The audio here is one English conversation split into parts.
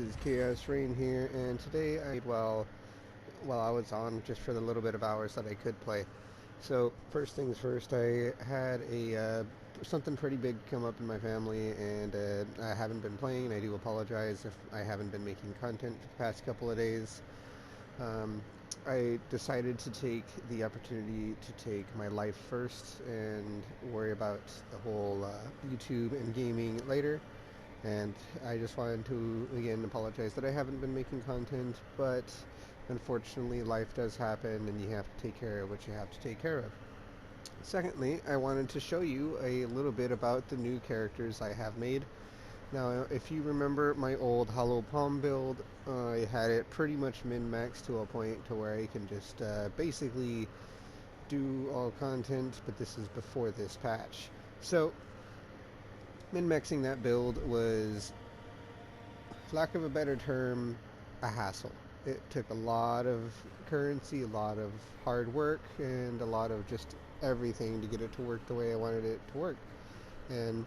is Chaos-Reighn here, and today I while I was on just for the little bit of hours that I could play. So first things first, I had a something pretty big come up in my family, and I haven't been playing. I do apologize if I haven't been making content for the past couple of days. Um, I decided to take the opportunity to take my life first and worry about the whole YouTube and gaming later. And I just wanted to again apologize that I haven't been making content, but unfortunately life does happen and you have to take care of what you have to take care of. Secondly, I wanted to show you a little bit about the new characters I have made. Now, if you remember my old Hollow Palm build, I had it pretty much min-maxed to a point to where I can just basically do all content, but this is before this patch. So min-maxing that build was, for lack of a better term, a hassle. It took a lot of currency, a lot of hard work, and a lot of just everything to get it to work the way I wanted it to work. And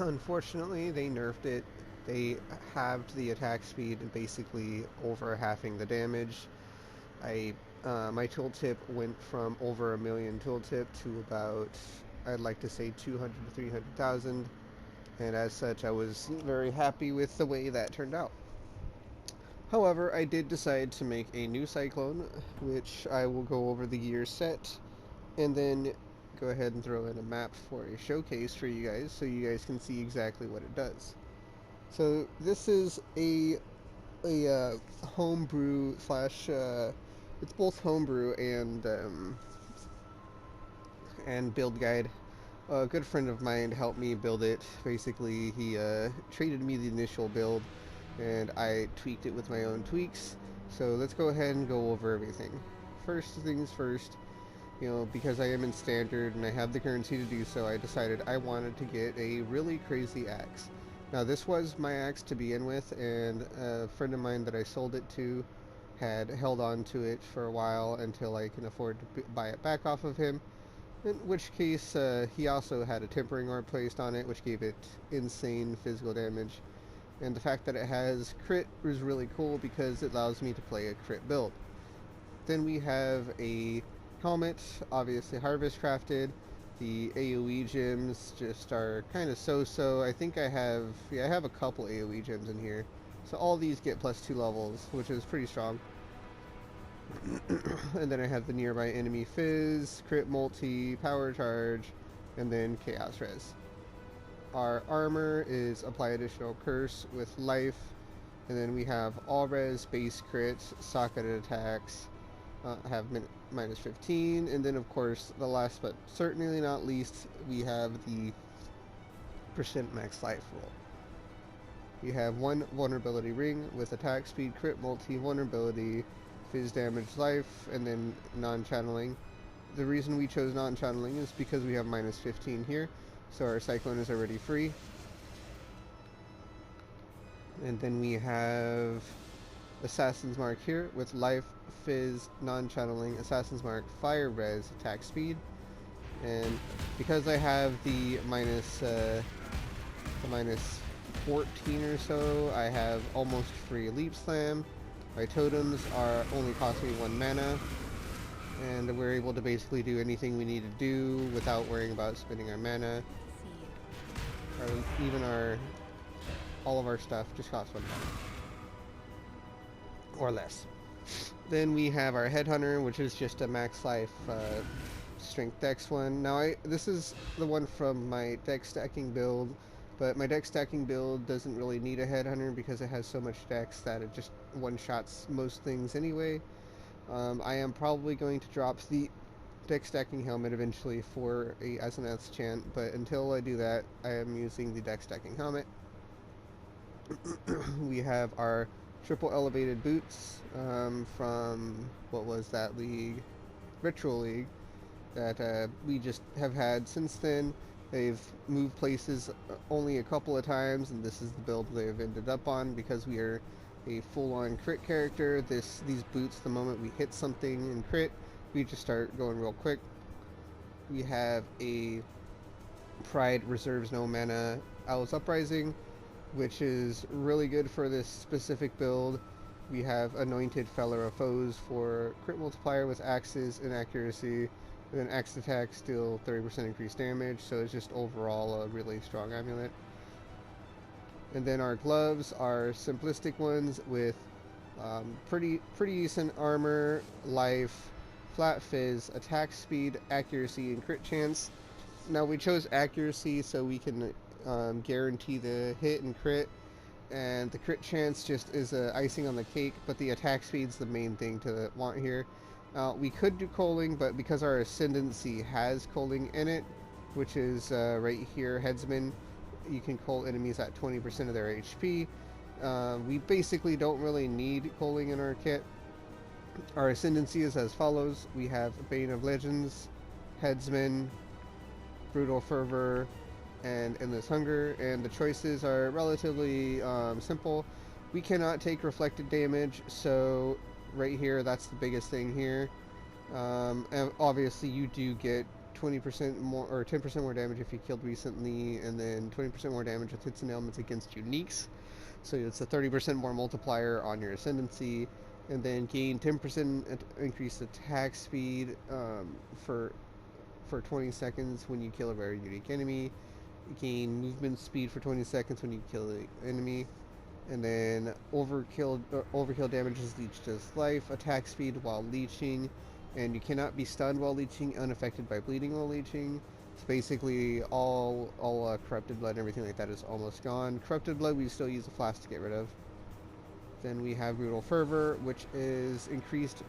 unfortunately, they nerfed it. They halved the attack speed and basically over halving the damage. My tooltip went from over 1,000,000 tooltip to about, I'd like to say, 200 to 300,000, and as such I was very happy with the way that turned out. However, I did decide to make a new Cyclone, which I will go over the gear set and then go ahead and throw in a map for a showcase for you guys so you guys can see exactly what it does. So this is a homebrew slash it's both homebrew and build guide. A good friend of mine helped me build it. Basically, he traded me the initial build, and I tweaked it with my own tweaks. So let's go ahead and go over everything. First things first, because I am in standard and I have the currency to do so, I decided I wanted to get a really crazy axe. Now, this was my axe to begin with, and a friend of mine that I sold it to had held on to it for a while until I can afford to buy it back off of him. In which case, he also had a tempering orb placed on it, which gave it insane physical damage. And the fact that it has crit is really cool because it allows me to play a crit build. Then we have a helmet, obviously harvest crafted. The AoE gems just are kind of so-so. I think I have a couple AoE gems in here. So all these get +2 levels, which is pretty strong. And then I have the nearby enemy fizz, crit multi, power charge, and then chaos res. Our armor is apply additional curse with life, and then we have all res, base crit, socketed attacks, have -15, and then of course the last but certainly not least, we have the percent max life roll. We have one vulnerability ring with attack speed, crit multi, vulnerability, fizz damage, life, and then non-channeling. The reason we chose non-channeling is because we have -15 here, so our Cyclone is already free. And then we have Assassin's Mark here with life, fizz, non-channeling, Assassin's Mark, fire res, attack speed. And because I have the -14 or so, I have almost free leap slam. My totems are only cost me 1 mana, and we're able to basically do anything we need to do without worrying about spending our mana. Or even all of our stuff just costs 1 mana. Or less. Then we have our Headhunter, which is just a max life strength dex one. Now this is the one from my dex stacking build, but my dex stacking build doesn't really need a Headhunter because it has so much dex that it just one-shots most things anyway. I am probably going to drop the dex stacking helmet eventually for as an enchant, but until I do that, I am using the dex stacking helmet. We have our triple elevated boots from, what was that league? Ritual League, that we just have had since then. They've moved places only a couple of times, and this is the build they've ended up on because we are a full-on crit character. These boots, the moment we hit something in crit, we just start going real quick. We have a Pride reserves no mana Owl's Uprising, which is really good for this specific build. We have Anointed Feller of Foes for crit multiplier with axes and accuracy. And then axe attack, still 30% increased damage, so it's just overall a really strong amulet. And then our gloves are simplistic ones with pretty decent armor, life, flat fizz, attack speed, accuracy, and crit chance. Now we chose accuracy so we can guarantee the hit and crit, and the crit chance just is icing on the cake, but the attack speed's the main thing to want here. We could do culling, but because our ascendancy has culling in it, which is right here, headsman, you can cull enemies at 20% of their HP. We basically don't really need culling in our kit. Our ascendancy is as follows. We have Bane of Legends, Headsman, Brutal Fervor, and Endless Hunger, and the choices are relatively simple. We cannot take reflected damage, so right here, that's the biggest thing here. And obviously you do get 20% more or 10% more damage if you killed recently, and then 20% more damage with hits and ailments against uniques. So it's a 30% more multiplier on your ascendancy, and then gain 10% increased attack speed for 20 seconds when you kill a very unique enemy. Gain movement speed for 20 seconds when you kill the enemy. And then overkill damages leech does life, attack speed while leeching, and you cannot be stunned while leeching, unaffected by bleeding while leeching. So basically all corrupted blood and everything like that is almost gone. Corrupted blood we still use a flask to get rid of. Then we have Brutal Fervor, which is increased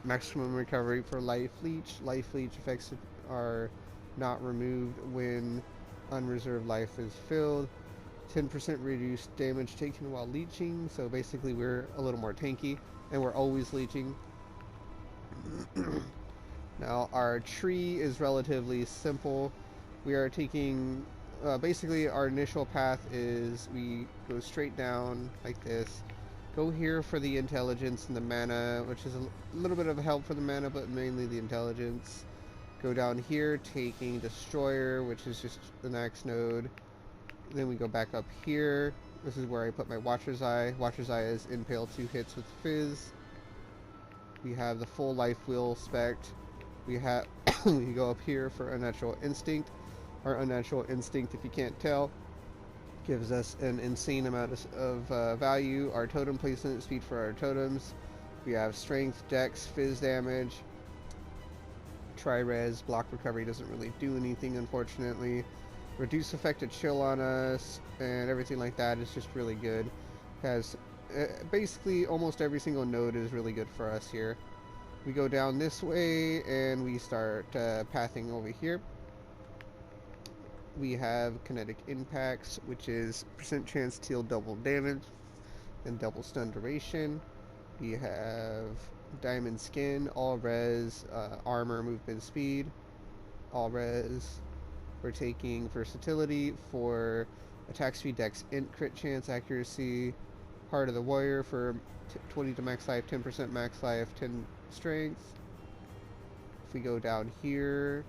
maximum recovery for life leech. Life leech effects are not removed when unreserved life is filled. 10% reduced damage taken while leeching, so basically we're a little more tanky, and we're always leeching. Now our tree is relatively simple. We are taking, basically our initial path is we go straight down like this, go here for the intelligence and the mana, which is a little bit of help for the mana, but mainly the intelligence. Go down here, taking Destroyer, which is just the next node. Then we go back up here. This is where I put my Watcher's Eye. Watcher's Eye is Impale 2 hits with Fizz. We have the full Life Wheel spect. We have we go up here for Unnatural Instinct. Our Unnatural Instinct, if you can't tell, gives us an insane amount of value. Our totem placement speed for our totems. We have Strength, Dex, Fizz damage. Tri-res, block recovery doesn't really do anything, unfortunately. Reduce effective chill on us, and everything like that is just really good. Has basically almost every single node is really good for us here. We go down this way and we start pathing over here. We have kinetic impacts, which is percent chance to deal double damage and double stun duration. We have diamond skin, all res, armor, movement speed, all res. We're taking versatility for attack speed, dex, int, crit chance, accuracy. Heart of the Warrior for 20 to max life, 10% max life, 10 strength. If we go down here,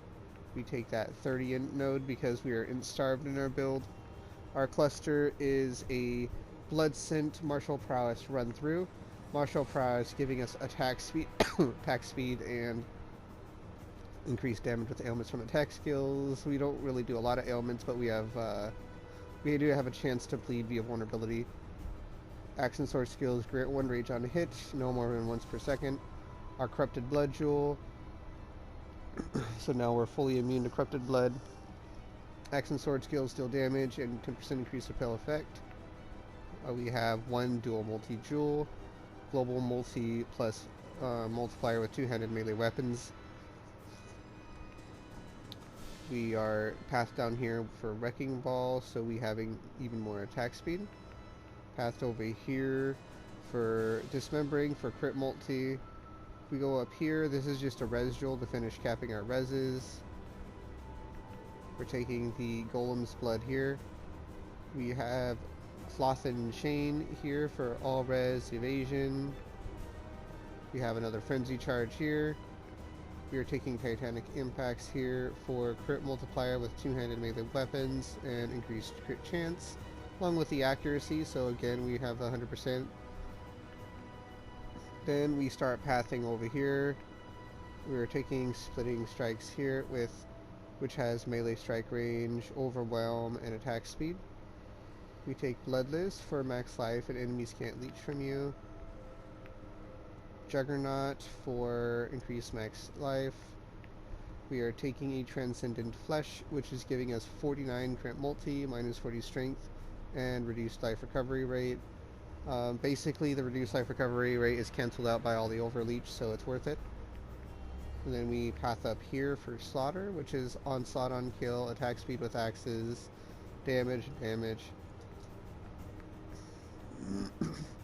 we take that 30 int node because we are int starved in our build. Our cluster is a Blood Scent Martial Prowess run through. Martial Prowess giving us attack speed, attack speed, and increased damage with ailments from attack skills. We don't really do a lot of ailments, but we do have a chance to bleed via vulnerability. Axe and sword skills grant 1 rage on a hit, no more than once per second. Our Corrupted Blood Jewel, so now we're fully immune to Corrupted Blood. Axe and sword skills deal damage and 10% increase repel effect. We have 1 dual multi-jewel, global multi plus multiplier with 2-handed melee weapons. We are passed down here for Wrecking Ball, so we having even more attack speed. Passed over here for Dismembering for crit multi. We go up here, this is just a res jewel to finish capping our reses. We're taking the Golem's Blood here. We have Cloth and Chain here for all res evasion. We have another Frenzy Charge here. We are taking Titanic Impacts here for crit multiplier with 2-handed melee weapons and increased crit chance. along with the accuracy. So again, we have 100%. Then we start pathing over here. We're taking splitting strikes here with, which has melee strike range, overwhelm, and attack speed. We take Bloodless for max life and enemies can't leech from you. Juggernaut for increased max life. We are taking a Transcendent Flesh, which is giving us 49 crit multi, minus 40 strength, and reduced life recovery rate. Basically, the reduced life recovery rate is cancelled out by all the overleech, so it's worth it. And then we path up here for Slaughter, which is onslaught on kill, attack speed with axes, damage.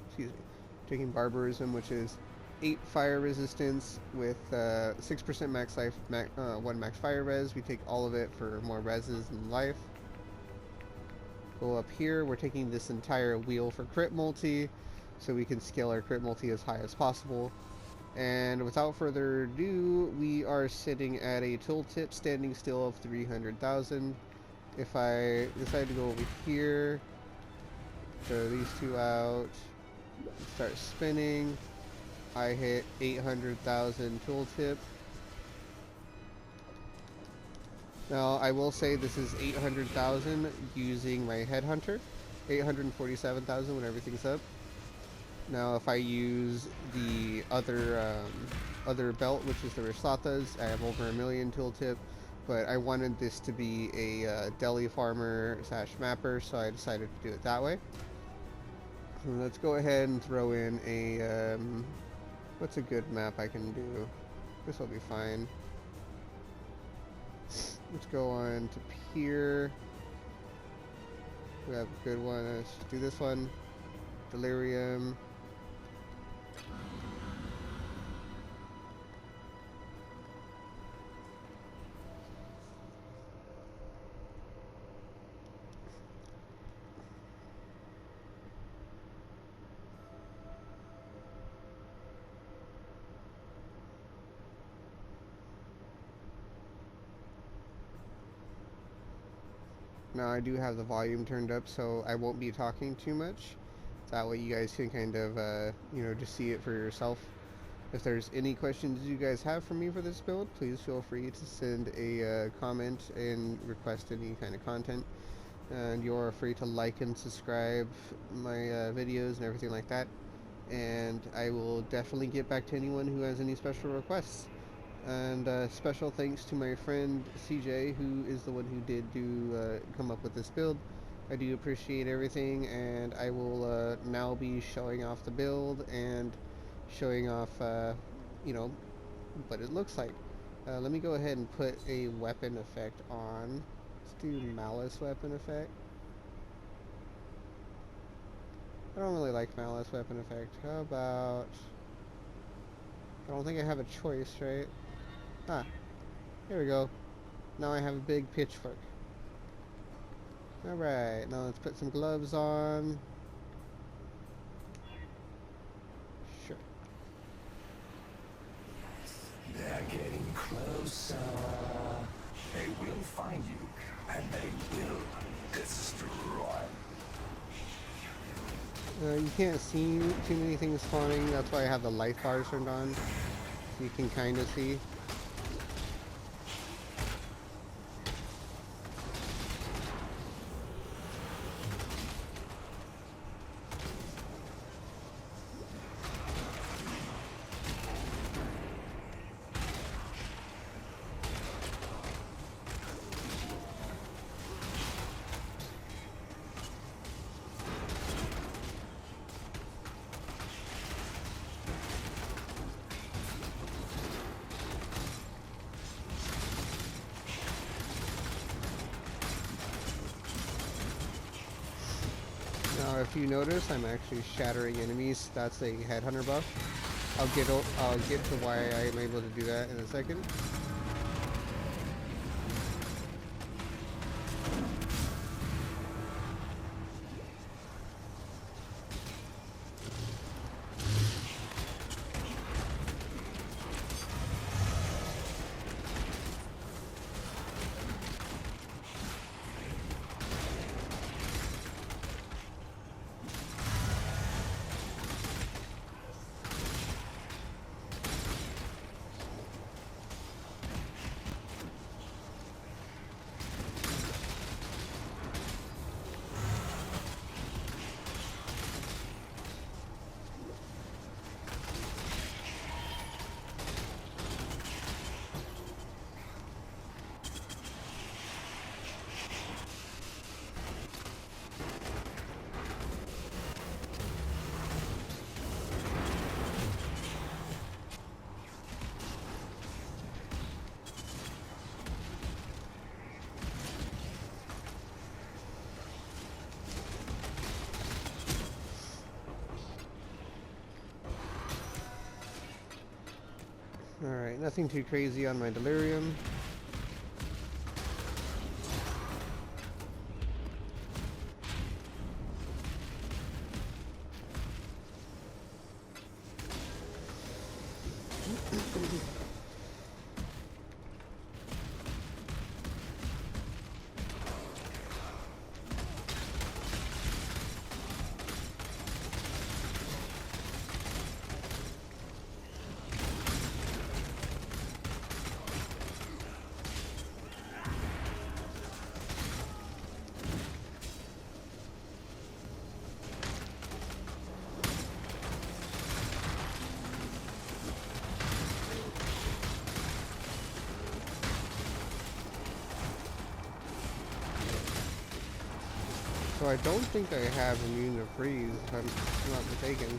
Excuse me. Taking Barbarism, which is 8 fire resistance with 6% max life, 1 max fire res. We take all of it for more reses and life. Go up here, we're taking this entire wheel for crit multi, so we can scale our crit multi as high as possible. And without further ado, we are sitting at a tooltip standing still of 300,000. If I decide to go over here, throw these two out, start spinning, I hit 800,000 tooltip. Now, I will say this is 800,000 using my headhunter, 847,000 when everything's up. Now, if I use the other belt, which is the Rislatha's, I have over 1 million tooltip, but I wanted this to be a deli farmer / mapper, so I decided to do it that way. Let's go ahead and throw in a, what's a good map I can do? This will be fine. Let's go on to Pier. We have a good one. Let's do this one. Delirium. Now I do have the volume turned up, so I won't be talking too much. That way you guys can kind of, you know, just see it for yourself. If there's any questions you guys have for me for this build, please feel free to send a comment and request any kind of content. And you're free to like and subscribe my videos and everything like that. And I will definitely get back to anyone who has any special requests. And special thanks to my friend CJ, who is the one who did come up with this build. I do appreciate everything, and I will now be showing off the build and showing off, you know, what it looks like. Let me go ahead and put a weapon effect on. Let's do Malice weapon effect. I don't really like Malice weapon effect. How about... I don't think I have a choice, right? Ah, here we go. Now I have a big pitchfork. Alright, now let's put some gloves on. Sure. They're getting closer. They will find you, and they will destroy. You can't see too many things spawning, that's why I have the life bars turned on. You can kind of see. Now, if you notice, I'm actually shattering enemies. That's a headhunter buff. I'll get to why I'm able to do that in a second. Alright, nothing too crazy on my delirium. So I don't think I have immune to freeze, if I'm not mistaken.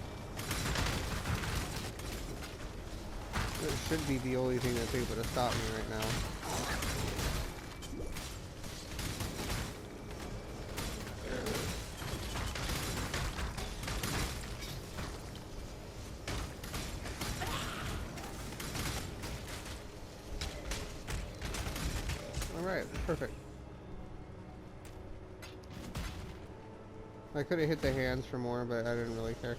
It should be the only thing that's able to stop me right now. Alright, perfect. I could have hit the hands for more, but I didn't really care.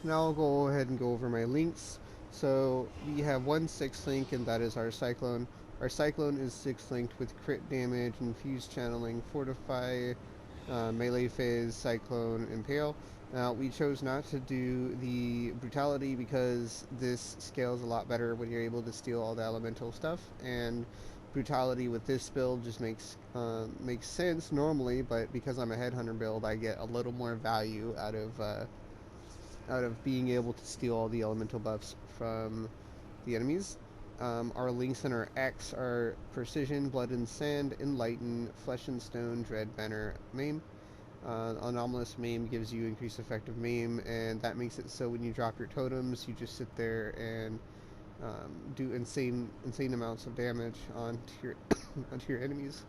Now I'll go ahead and go over my links. So we have one 6 link, and that is our Cyclone. Our Cyclone is 6 linked with crit damage, infused channeling, fortify, melee phase, Cyclone, impale. Now we chose not to do the brutality because this scales a lot better when you're able to steal all the elemental stuff, and brutality with this build just makes sense normally, but because I'm a headhunter build, I get a little more value out of being able to steal all the elemental buffs from the enemies. Our links in our X are Precision, Blood and Sand, Enlighten, Flesh and Stone, Dread, Banner, Maim. Anomalous Maim gives you increased effective Maim, and that makes it so when you drop your totems, you just sit there and do insane amounts of damage onto your onto your enemies.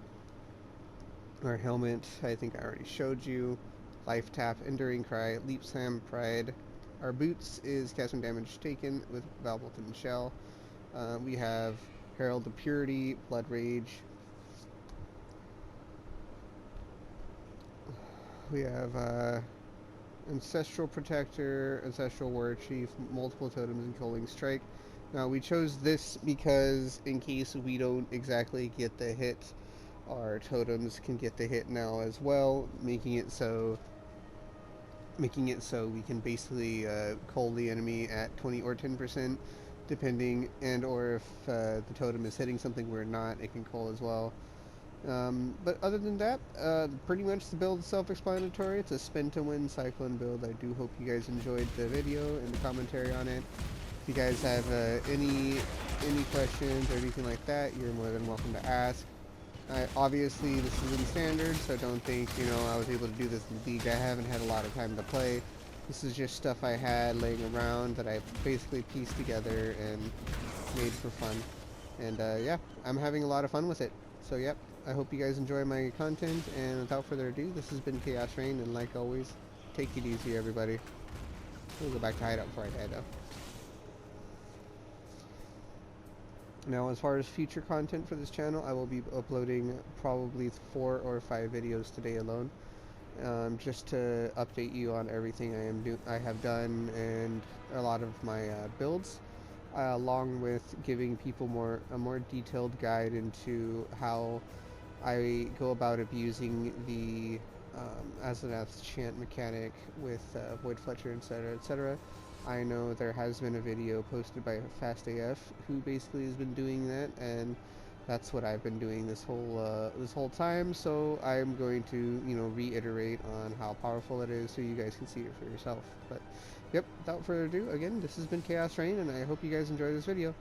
Our helmet, I think I already showed you. Life Tap, Enduring Cry, Leap Slam, Pride. Our boots is casting damage taken with Valbolton Shell. We have Herald of Purity, Blood Rage. We have Ancestral Protector, Ancestral War Chief, multiple totems, and Culling Strike. Now we chose this because in case we don't exactly get the hit, our totems can get the hit now as well, making it so we can basically cull the enemy at 20 or 10%, depending, and or if the totem is hitting something we're not, it can cull as well. But other than that, pretty much the build is self-explanatory. It's a spin to win Cyclone build. I do hope you guys enjoyed the video and the commentary on it. If you guys have any questions or anything like that, you're more than welcome to ask. Obviously, this is in standard, so don't think, I was able to do this in League. I haven't had a lot of time to play. This is just stuff I had laying around that I basically pieced together and made for fun. And yeah, I'm having a lot of fun with it. So yep, I hope you guys enjoy my content, and without further ado, this has been Chaos-Reighn, and like always, take it easy, everybody. We'll go back to hideout before I die, though. Now, as far as future content for this channel, I will be uploading probably 4 or 5 videos today alone, just to update you on everything I have done and a lot of my builds, along with giving people a more detailed guide into how I go about abusing the Asenath's chant mechanic with Void Fletcher, etc., etc. I know there has been a video posted by FastAF who basically has been doing that, and that's what I've been doing this whole time. So I'm going to reiterate on how powerful it is, so you guys can see it for yourself. But yep, without further ado, again, this has been Chaos-Reighn, and I hope you guys enjoy this video.